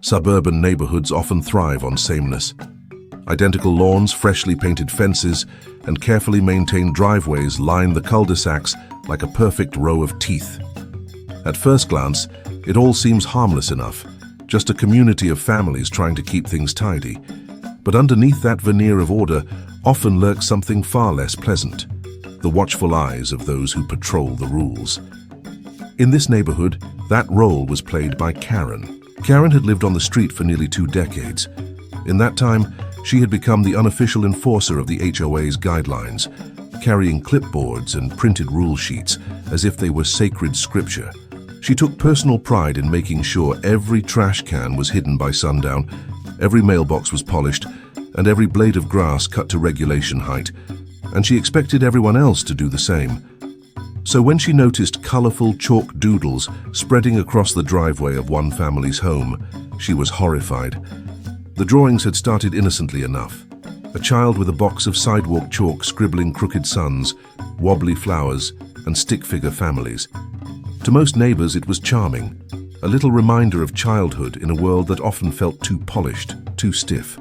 Suburban neighborhoods often thrive on sameness. Identical lawns, freshly painted fences, and carefully maintained driveways line the cul-de-sacs like a perfect row of teeth. At first glance, it all seems harmless enough, just a community of families trying to keep things tidy. But underneath that veneer of order often lurks something far less pleasant: the watchful eyes of those who patrol the rules. In this neighborhood, that role was played by Karen. Karen had lived on the street for nearly 2 decades. In that time, she had become the unofficial enforcer of the HOA's guidelines, carrying clipboards and printed rule sheets as if they were sacred scripture. She took personal pride in making sure every trash can was hidden by sundown, every mailbox was polished, and every blade of grass cut to regulation height, and she expected everyone else to do the same. So when she noticed colorful chalk doodles spreading across the driveway of one family's home, she was horrified. The drawings had started innocently enough. A child with a box of sidewalk chalk scribbling crooked suns, wobbly flowers, and stick figure families. To most neighbors it was charming, a little reminder of childhood in a world that often felt too polished, too stiff.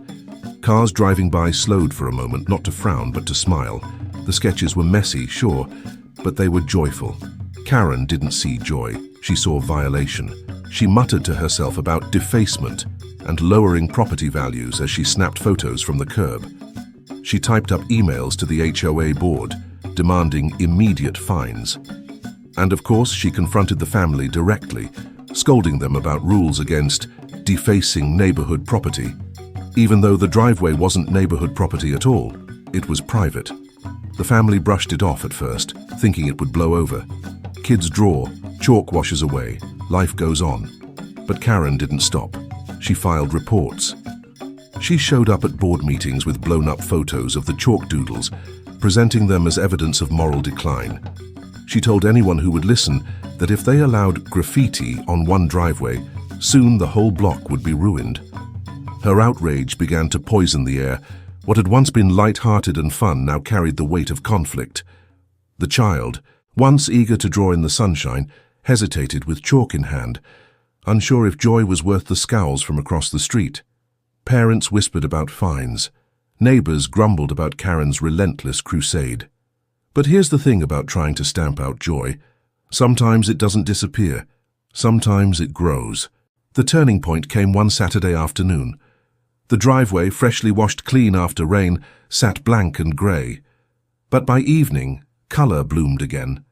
Cars driving by slowed for a moment, not to frown but to smile. The sketches were messy, sure, but they were joyful. Karen didn't see joy, she saw violation. She muttered to herself about defacement and lowering property values as she snapped photos from the curb. She typed up emails to the HOA board, demanding immediate fines. And of course, she confronted the family directly, scolding them about rules against defacing neighborhood property. Even though the driveway wasn't neighborhood property at all, it was private. The family brushed it off at first, thinking it would blow over. Kids draw, chalk washes away, life goes on. But Karen didn't stop. She filed reports. She showed up at board meetings with blown-up photos of the chalk doodles, presenting them as evidence of moral decline. She told anyone who would listen that if they allowed graffiti on one driveway, soon the whole block would be ruined. Her outrage began to poison the air. What had once been light-hearted and fun now carried the weight of conflict. The child, once eager to draw in the sunshine, hesitated with chalk in hand, unsure if joy was worth the scowls from across the street. Parents whispered about fines. Neighbors grumbled about Karen's relentless crusade. But here's the thing about trying to stamp out joy. Sometimes it doesn't disappear. Sometimes it grows. The turning point came one Saturday afternoon. The driveway, freshly washed clean after rain, sat blank and grey. But by evening, colour bloomed again.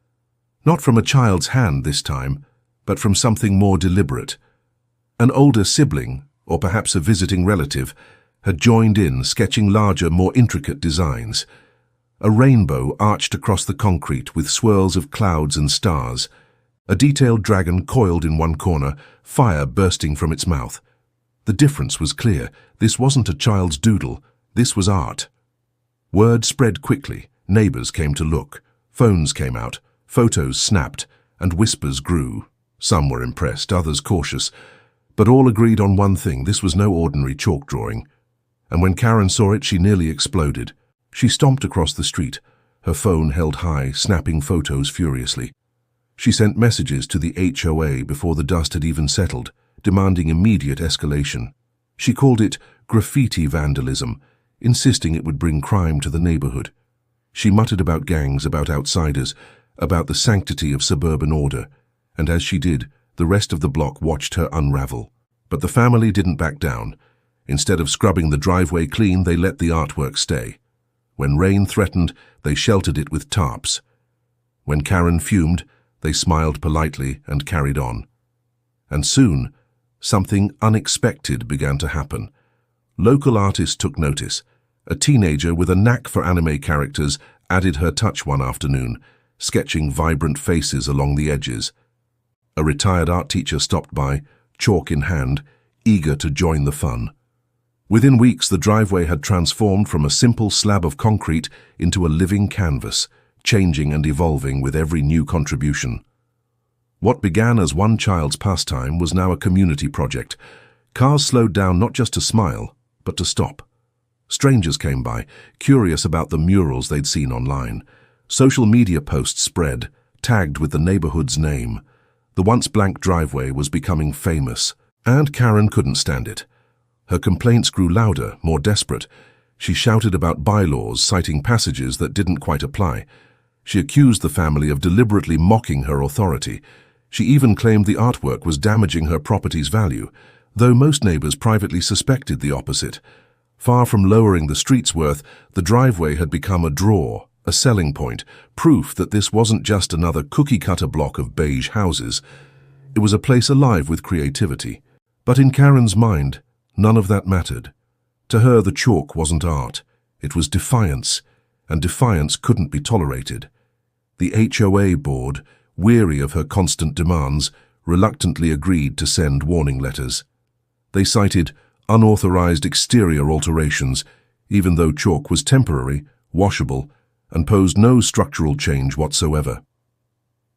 Not from a child's hand this time, but from something more deliberate. An older sibling, or perhaps a visiting relative, had joined in, sketching larger, more intricate designs. A rainbow arched across the concrete with swirls of clouds and stars. A detailed dragon coiled in one corner, fire bursting from its mouth. The difference was clear. This wasn't a child's doodle. This was art. Word spread quickly. Neighbors came to look. Phones came out. Photos snapped, and whispers grew. Some were impressed, others cautious. But all agreed on one thing: this was no ordinary chalk drawing. And when Karen saw it, she nearly exploded. She stomped across the street, her phone held high, snapping photos furiously. She sent messages to the HOA before the dust had even settled, demanding immediate escalation. She called it graffiti vandalism, insisting it would bring crime to the neighborhood. She muttered about gangs, about outsiders, about the sanctity of suburban order, and as she did, the rest of the block watched her unravel. But the family didn't back down. Instead of scrubbing the driveway clean, they let the artwork stay. When rain threatened, they sheltered it with tarps. When Karen fumed, they smiled politely and carried on. And soon, something unexpected began to happen. Local artists took notice. A teenager with a knack for anime characters added her touch one afternoon, sketching vibrant faces along the edges. A retired art teacher stopped by, chalk in hand, eager to join the fun. Within weeks, the driveway had transformed from a simple slab of concrete into a living canvas, changing and evolving with every new contribution. What began as one child's pastime was now a community project. Cars slowed down not just to smile, but to stop. Strangers came by, curious about the murals they'd seen online. Social media posts spread, tagged with the neighborhood's name. The once blank driveway was becoming famous, And Karen couldn't stand it. Her complaints grew louder, more desperate. She shouted about bylaws, citing passages that didn't quite apply. She accused the family of deliberately mocking her authority. She even claimed the artwork was damaging her property's value, though most neighbors privately suspected the opposite. Far from lowering the street's worth, the driveway had become a draw, a selling point, proof that this wasn't just another cookie-cutter block of beige houses. It was a place alive with creativity. But in Karen's mind, none of that mattered. To her, the chalk wasn't art. It was defiance, and defiance couldn't be tolerated. The HOA board, weary of her constant demands, reluctantly agreed to send warning letters. They cited unauthorized exterior alterations, even though chalk was temporary, washable, and posed no structural change whatsoever.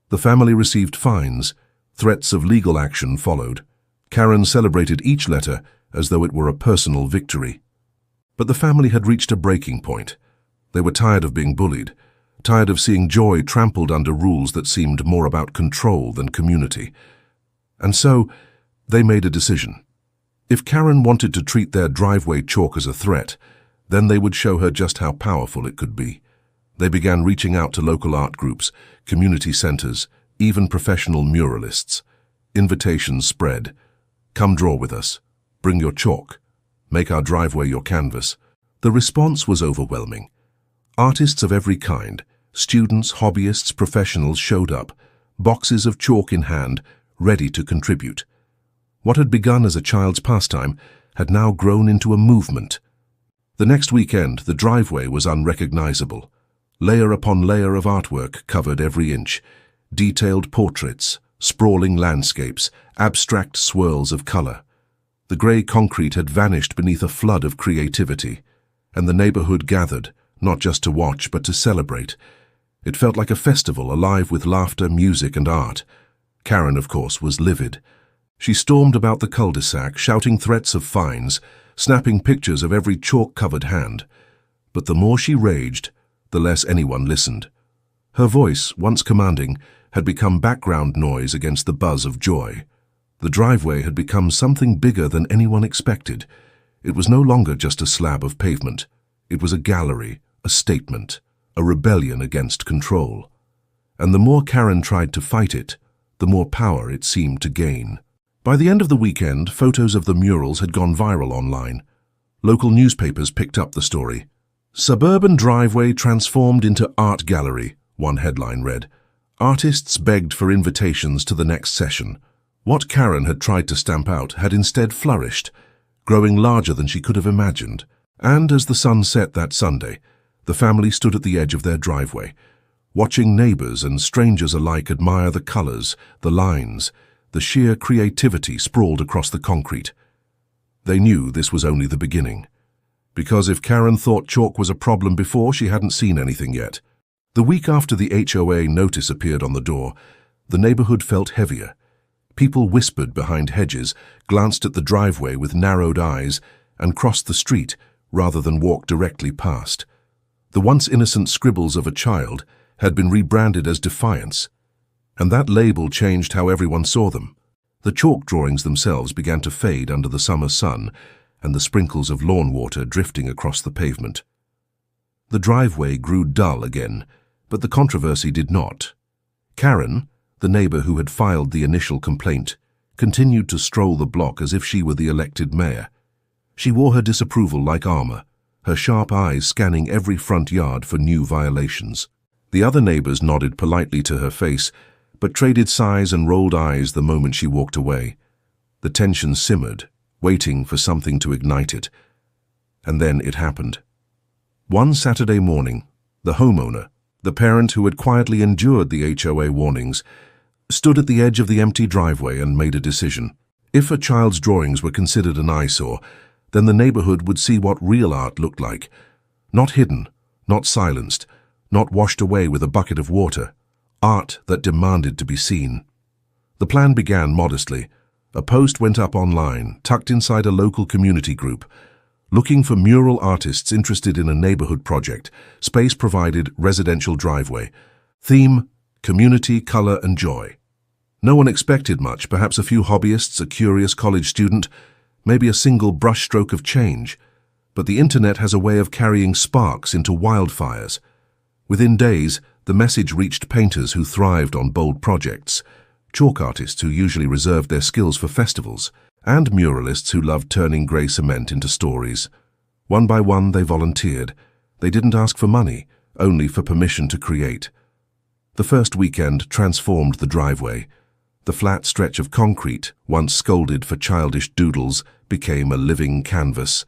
The family received fines. Threats of legal action followed. Karen celebrated each letter as though it were a personal victory. But the family had reached a breaking point. They were tired of being bullied, tired of seeing joy trampled under rules that seemed more about control than community. And so, they made a decision. If Karen wanted to treat their driveway chalk as a threat, then they would show her just how powerful it could be. They began reaching out to local art groups, community centers, even professional muralists. Invitations spread. Come draw with us. Bring your chalk. Make our driveway your canvas. The response was overwhelming. Artists of every kind, students, hobbyists, professionals showed up, boxes of chalk in hand, ready to contribute. What had begun as a child's pastime had now grown into a movement. The next weekend, the driveway was unrecognizable. Layer upon layer of artwork covered every inch. Detailed portraits, sprawling landscapes, abstract swirls of color. The grey concrete had vanished beneath a flood of creativity, and the neighborhood gathered, not just to watch but to celebrate. It felt like a festival alive with laughter, music, and art. Karen, of course, was livid. She stormed about the cul-de-sac, shouting threats of fines, snapping pictures of every chalk-covered hand. But the more she raged, the less anyone listened. Her voice, once commanding, had become background noise against the buzz of joy. The driveway had become something bigger than anyone expected. It was no longer just a slab of pavement. It was a gallery, a statement, a rebellion against control. And the more Karen tried to fight it, the more power it seemed to gain. By the end of the weekend, photos of the murals had gone viral online. Local newspapers picked up the story. "Suburban driveway transformed into art gallery," one headline read. Artists begged for invitations to the next session. What Karen had tried to stamp out had instead flourished, growing larger than she could have imagined. And as the sun set that Sunday, the family stood at the edge of their driveway, watching neighbors and strangers alike admire the colors, the lines, the sheer creativity sprawled across the concrete. They knew this was only the beginning. Because if Karen thought chalk was a problem before, she hadn't seen anything yet. The week after the HOA notice appeared on the door, the neighborhood felt heavier. People whispered behind hedges, glanced at the driveway with narrowed eyes, and crossed the street rather than walk directly past. The once innocent scribbles of a child had been rebranded as defiance, and that label changed how everyone saw them. The chalk drawings themselves began to fade under the summer sun, and the sprinkles of lawn water drifting across the pavement. The driveway grew dull again, but the controversy did not. Karen, the neighbor who had filed the initial complaint, continued to stroll the block as if she were the elected mayor. She wore her disapproval like armor, her sharp eyes scanning every front yard for new violations. The other neighbors nodded politely to her face, but traded sighs and rolled eyes the moment she walked away. The tension simmered, waiting for something to ignite it. And then it happened. One Saturday morning, the homeowner, the parent who had quietly endured the HOA warnings, stood at the edge of the empty driveway and made a decision. If a child's drawings were considered an eyesore, then the neighborhood would see what real art looked like. Not hidden, not silenced, not washed away with a bucket of water. Art that demanded to be seen. The plan began modestly. A post went up online, tucked inside a local community group. Looking for mural artists interested in a neighborhood project. Space provided, residential driveway. Theme, community, color, and joy. No one expected much, perhaps a few hobbyists, a curious college student, maybe a single brushstroke of change. But the internet has a way of carrying sparks into wildfires. Within days, the message reached painters who thrived on bold projects, chalk artists who usually reserved their skills for festivals, and muralists who loved turning grey cement into stories. One by one, they volunteered. They didn't ask for money, only for permission to create. The first weekend transformed the driveway. The flat stretch of concrete, once scolded for childish doodles, became a living canvas.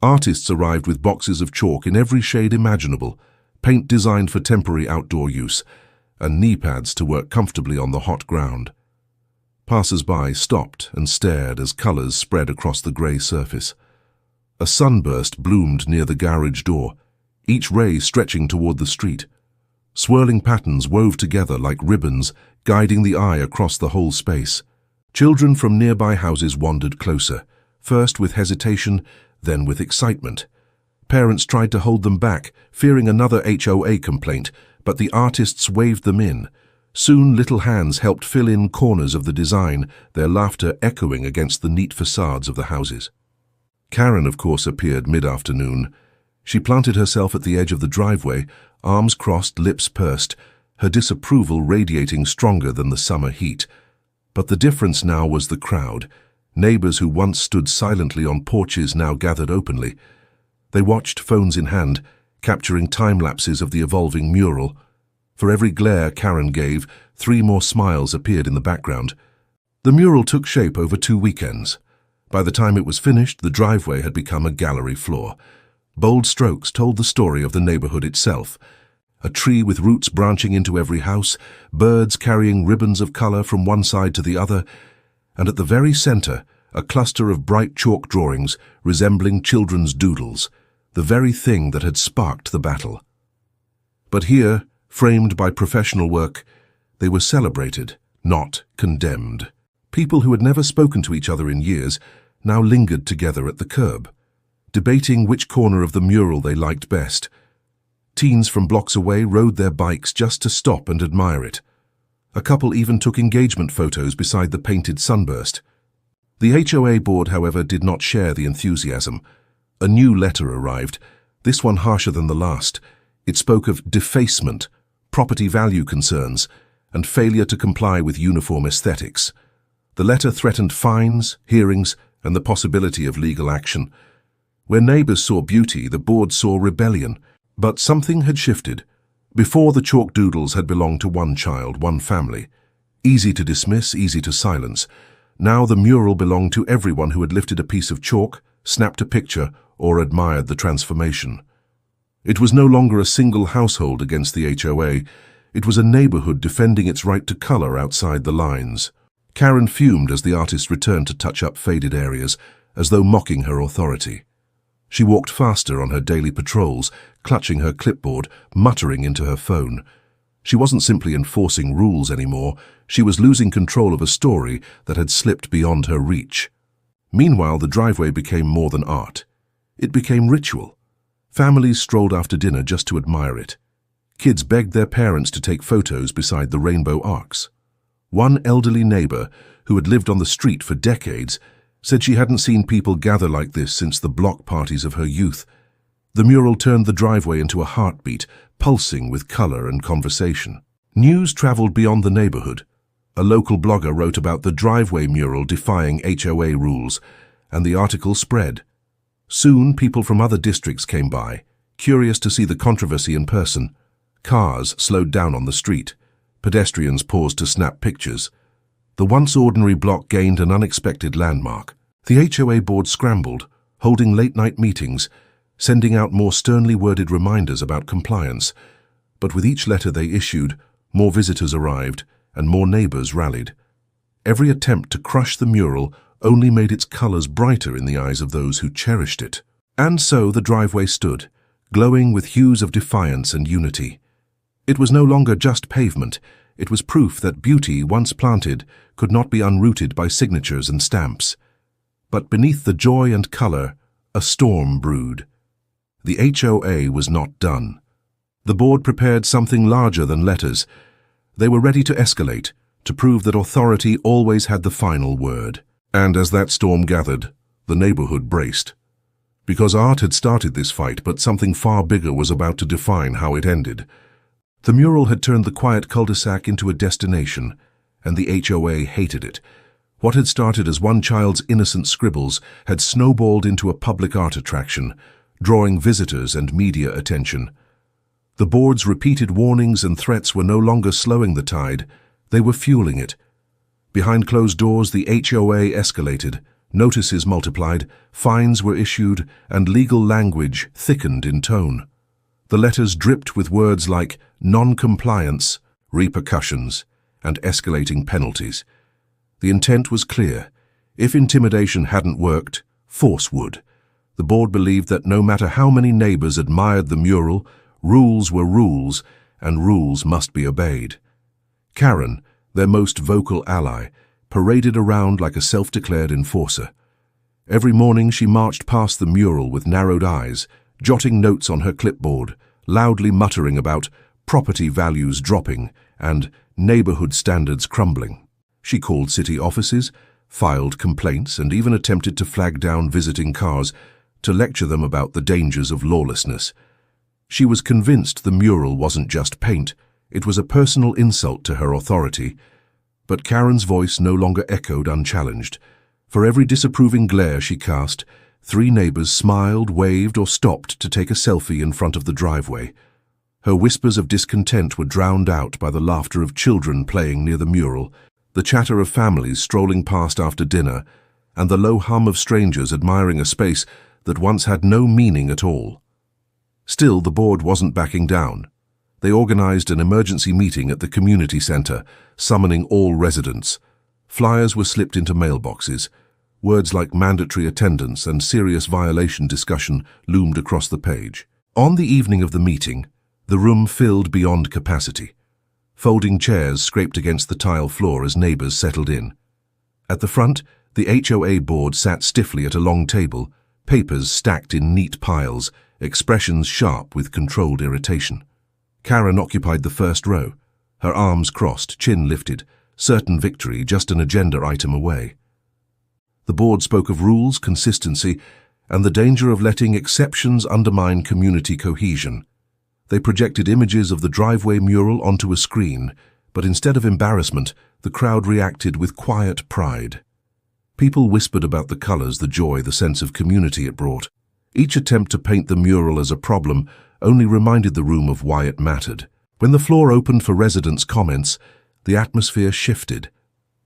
Artists arrived with boxes of chalk in every shade imaginable, paint designed for temporary outdoor use, and knee pads to work comfortably on the hot ground. Passers-by stopped and stared as colours spread across the grey surface. A sunburst bloomed near the garage door, each ray stretching toward the street. Swirling patterns wove together like ribbons, guiding the eye across the whole space. Children from nearby houses wandered closer, first with hesitation, then with excitement. Parents tried to hold them back, fearing another HOA complaint, but the artists waved them in. Soon little hands helped fill in corners of the design, their laughter echoing against the neat facades of the houses. Karen, of course, appeared mid-afternoon. She planted herself at the edge of the driveway, arms crossed, lips pursed, her disapproval radiating stronger than the summer heat. But the difference now was the crowd. Neighbors who once stood silently on porches now gathered openly. They watched, phones in hand, capturing time-lapses of the evolving mural. For every glare Karen gave, 3 more smiles appeared in the background. The mural took shape over 2 weekends. By the time it was finished, the driveway had become a gallery floor. Bold strokes told the story of the neighborhood itself. A tree with roots branching into every house, birds carrying ribbons of color from one side to the other, and at the very center, a cluster of bright chalk drawings resembling children's doodles, the very thing that had sparked the battle. But here, framed by professional work, they were celebrated, not condemned. People who had never spoken to each other in years now lingered together at the curb, debating which corner of the mural they liked best. Teens from blocks away rode their bikes just to stop and admire it. A couple even took engagement photos beside the painted sunburst. The HOA board, however, did not share the enthusiasm. A new letter arrived, this one harsher than the last. It spoke of defacement, property value concerns, and failure to comply with uniform aesthetics. The letter threatened fines, hearings, and the possibility of legal action. Where neighbors saw beauty, the board saw rebellion. But something had shifted. Before, the chalk doodles had belonged to one child, one family. Easy to dismiss, easy to silence. Now the mural belonged to everyone who had lifted a piece of chalk, snapped a picture, or admired the transformation. It was no longer a single household against the HOA. It was a neighborhood defending its right to color outside the lines. Karen fumed as the artist returned to touch up faded areas, as though mocking her authority. She walked faster on her daily patrols, clutching her clipboard, muttering into her phone. She wasn't simply enforcing rules anymore, she was losing control of a story that had slipped beyond her reach. Meanwhile, the driveway became more than art. It became ritual. Families strolled after dinner just to admire it. Kids begged their parents to take photos beside the rainbow arcs. One elderly neighbor, who had lived on the street for decades, said she hadn't seen people gather like this since the block parties of her youth. The mural turned the driveway into a heartbeat, pulsing with color and conversation. News traveled beyond the neighborhood. A local blogger wrote about the driveway mural defying HOA rules, and the article spread. Soon, people from other districts came by, curious to see the controversy in person. Cars slowed down on the street. Pedestrians paused to snap pictures. The once ordinary block gained an unexpected landmark. The HOA board scrambled, holding late-night meetings, sending out more sternly worded reminders about compliance. But with each letter they issued, more visitors arrived, and more neighbors rallied. Every attempt to crush the mural only made its colors brighter in the eyes of those who cherished it. And so the driveway stood, glowing with hues of defiance and unity. It was no longer just pavement. It was proof that beauty, once planted, could not be unrooted by signatures and stamps. But beneath the joy and color, a storm brewed. The HOA was not done. The board prepared something larger than letters. They were ready to escalate, to prove that authority always had the final word. And as that storm gathered, the neighborhood braced. Because art had started this fight, but something far bigger was about to define how it ended. The mural had turned the quiet cul-de-sac into a destination, and the HOA hated it. What had started as one child's innocent scribbles had snowballed into a public art attraction, drawing visitors and media attention. The board's repeated warnings and threats were no longer slowing the tide, they were fueling it. Behind closed doors, the HOA escalated, notices multiplied, fines were issued, and legal language thickened in tone. The letters dripped with words like non-compliance, repercussions, and escalating penalties. The intent was clear. If intimidation hadn't worked, force would. The board believed that no matter how many neighbors admired the mural, rules were rules, and rules must be obeyed. Karen, their most vocal ally, paraded around like a self-declared enforcer. Every morning she marched past the mural with narrowed eyes, jotting notes on her clipboard, loudly muttering about property values dropping and neighborhood standards crumbling. She called city offices, filed complaints, and even attempted to flag down visiting cars to lecture them about the dangers of lawlessness. She was convinced the mural wasn't just paint, it was a personal insult to her authority. But Karen's voice no longer echoed unchallenged. For every disapproving glare she cast, 3 neighbors smiled, waved, or stopped to take a selfie in front of the driveway. Her whispers of discontent were drowned out by the laughter of children playing near the mural, the chatter of families strolling past after dinner, and the low hum of strangers admiring a space that once had no meaning at all. Still, the board wasn't backing down. They organized an emergency meeting at the community center, summoning all residents. Flyers were slipped into mailboxes. Words like mandatory attendance and serious violation discussion loomed across the page. On the evening of the meeting, the room filled beyond capacity. Folding chairs scraped against the tile floor as neighbors settled in. At the front, the HOA board sat stiffly at a long table, papers stacked in neat piles, expressions sharp with controlled irritation. Karen occupied the first row, her arms crossed, chin lifted, certain victory, just an agenda item away. The board spoke of rules, consistency, and the danger of letting exceptions undermine community cohesion. They projected images of the driveway mural onto a screen, but instead of embarrassment, the crowd reacted with quiet pride. People whispered about the colors, the joy, the sense of community it brought. Each attempt to paint the mural as a problem only reminded the room of why it mattered. When the floor opened for residents' comments, the atmosphere shifted.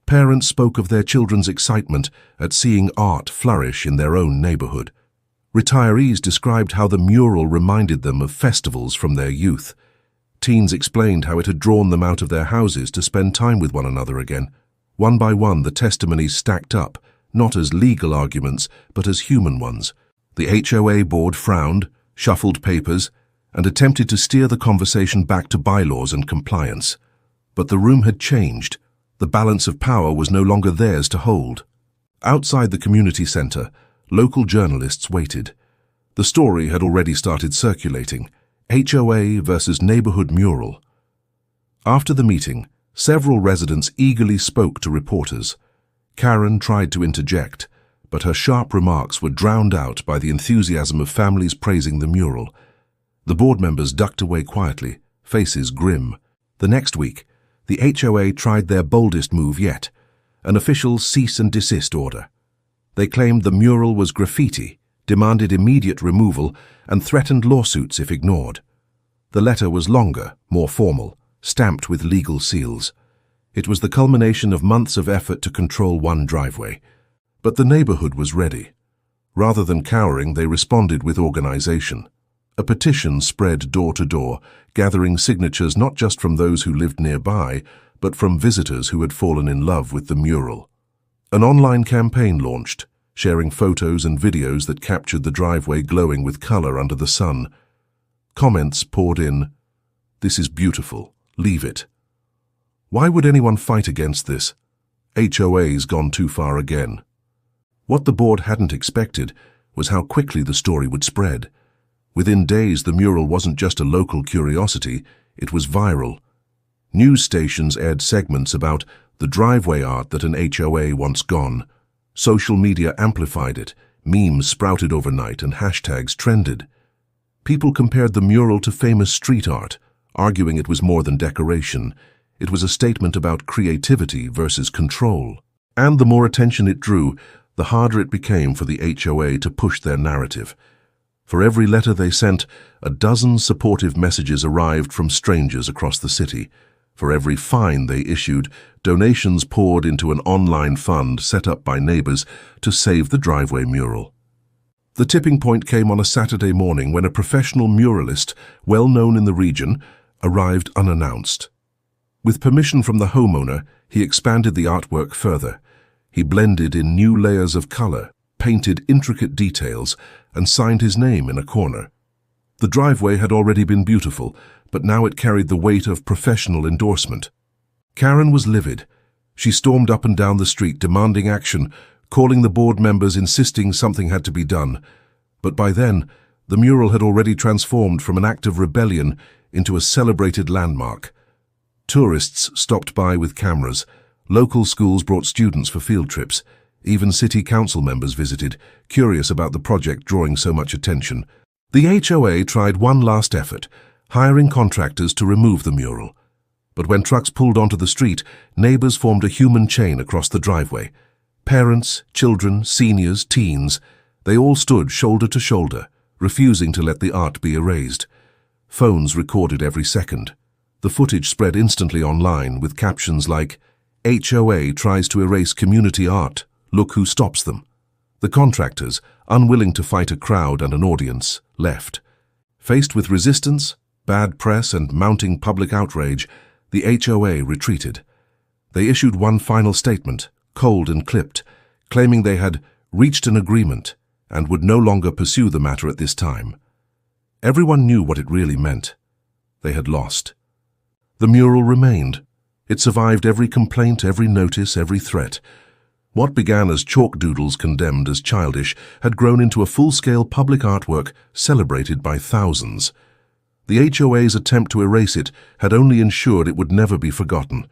Parents spoke of their children's excitement at seeing art flourish in their own neighborhood. Retirees described how the mural reminded them of festivals from their youth. Teens explained how it had drawn them out of their houses to spend time with one another again. One by one, the testimonies stacked up, not as legal arguments, but as human ones. The HOA board frowned, shuffled papers, and attempted to steer the conversation back to bylaws and compliance. But the room had changed. The balance of power was no longer theirs to hold. Outside the community center, local journalists waited. The story had already started circulating: HOA versus neighborhood mural. After the meeting, several residents eagerly spoke to reporters. Karen tried to interject, but her sharp remarks were drowned out by the enthusiasm of families praising the mural. The board members ducked away quietly, faces grim. The next week, the HOA tried their boldest move yet, an official cease and desist order. They claimed the mural was graffiti, demanded immediate removal, and threatened lawsuits if ignored. The letter was longer, more formal, stamped with legal seals. It was the culmination of months of effort to control one driveway. But the neighborhood was ready. Rather than cowering, they responded with organization. A petition spread door to door, gathering signatures not just from those who lived nearby, but from visitors who had fallen in love with the mural. An online campaign launched, sharing photos and videos that captured the driveway glowing with color under the sun. Comments poured in. "This is beautiful. Leave it." Why would anyone fight against this? HOA's gone too far again. What the board hadn't expected was how quickly the story would spread. Within days, the mural wasn't just a local curiosity, it was viral. News stations aired segments about the driveway art that an HOA once gone. Social media amplified it, memes sprouted overnight and hashtags trended. People compared the mural to famous street art, arguing it was more than decoration. It was a statement about creativity versus control. And the more attention it drew, the harder it became for the HOA to push their narrative. For every letter they sent, a dozen supportive messages arrived from strangers across the city. For every fine they issued, donations poured into an online fund set up by neighbors to save the driveway mural. The tipping point came on a Saturday morning when a professional muralist, well known in the region, arrived unannounced. With permission from the homeowner, he expanded the artwork further. He blended in new layers of color, painted intricate details, and signed his name in a corner. The driveway had already been beautiful, but now it carried the weight of professional endorsement. Karen was livid. She stormed up and down the street demanding action, calling the board members, insisting something had to be done. But by then, the mural had already transformed from an act of rebellion into a celebrated landmark. Tourists stopped by with cameras. Local schools brought students for field trips. Even city council members visited, curious about the project drawing so much attention. The HOA tried one last effort, hiring contractors to remove the mural. But when trucks pulled onto the street, neighbors formed a human chain across the driveway. Parents, children, seniors, teens, they all stood shoulder to shoulder, refusing to let the art be erased. Phones recorded every second. The footage spread instantly online with captions like, "HOA tries to erase community art. Look who stops them." The contractors, unwilling to fight a crowd and an audience, left. Faced with resistance, bad press, and mounting public outrage, the HOA retreated. They issued one final statement, cold and clipped, claiming they had reached an agreement and would no longer pursue the matter at this time. Everyone knew what it really meant. They had lost. The mural remained. It survived every complaint, every notice, every threat. What began as chalk doodles condemned as childish had grown into a full-scale public artwork celebrated by thousands. The HOA's attempt to erase it had only ensured it would never be forgotten.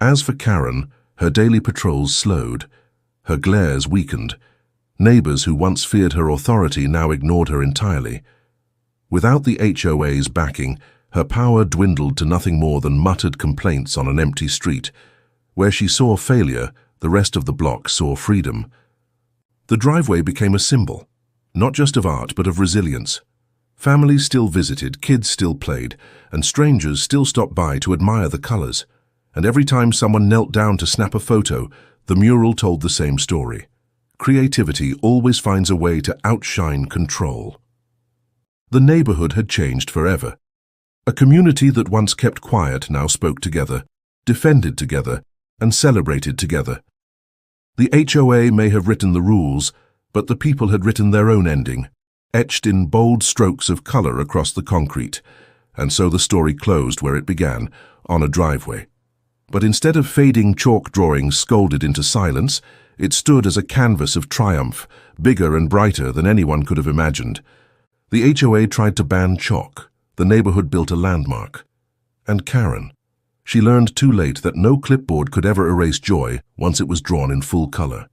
As for Karen, her daily patrols slowed. Her glares weakened. Neighbors who once feared her authority now ignored her entirely. Without the HOA's backing, her power dwindled to nothing more than muttered complaints on an empty street. Where she saw failure, the rest of the block saw freedom. The driveway became a symbol, not just of art but of resilience. Families still visited, kids still played, and strangers still stopped by to admire the colors. And every time someone knelt down to snap a photo, the mural told the same story. Creativity always finds a way to outshine control. The neighborhood had changed forever. A community that once kept quiet now spoke together, defended together, and celebrated together. The HOA may have written the rules, but the people had written their own ending, etched in bold strokes of color across the concrete. And so the story closed where it began, on a driveway. But instead of fading chalk drawings scolded into silence, it stood as a canvas of triumph, bigger and brighter than anyone could have imagined. The HOA tried to ban chalk. The neighborhood built a landmark. And Karen, she learned too late that no clipboard could ever erase joy once it was drawn in full color.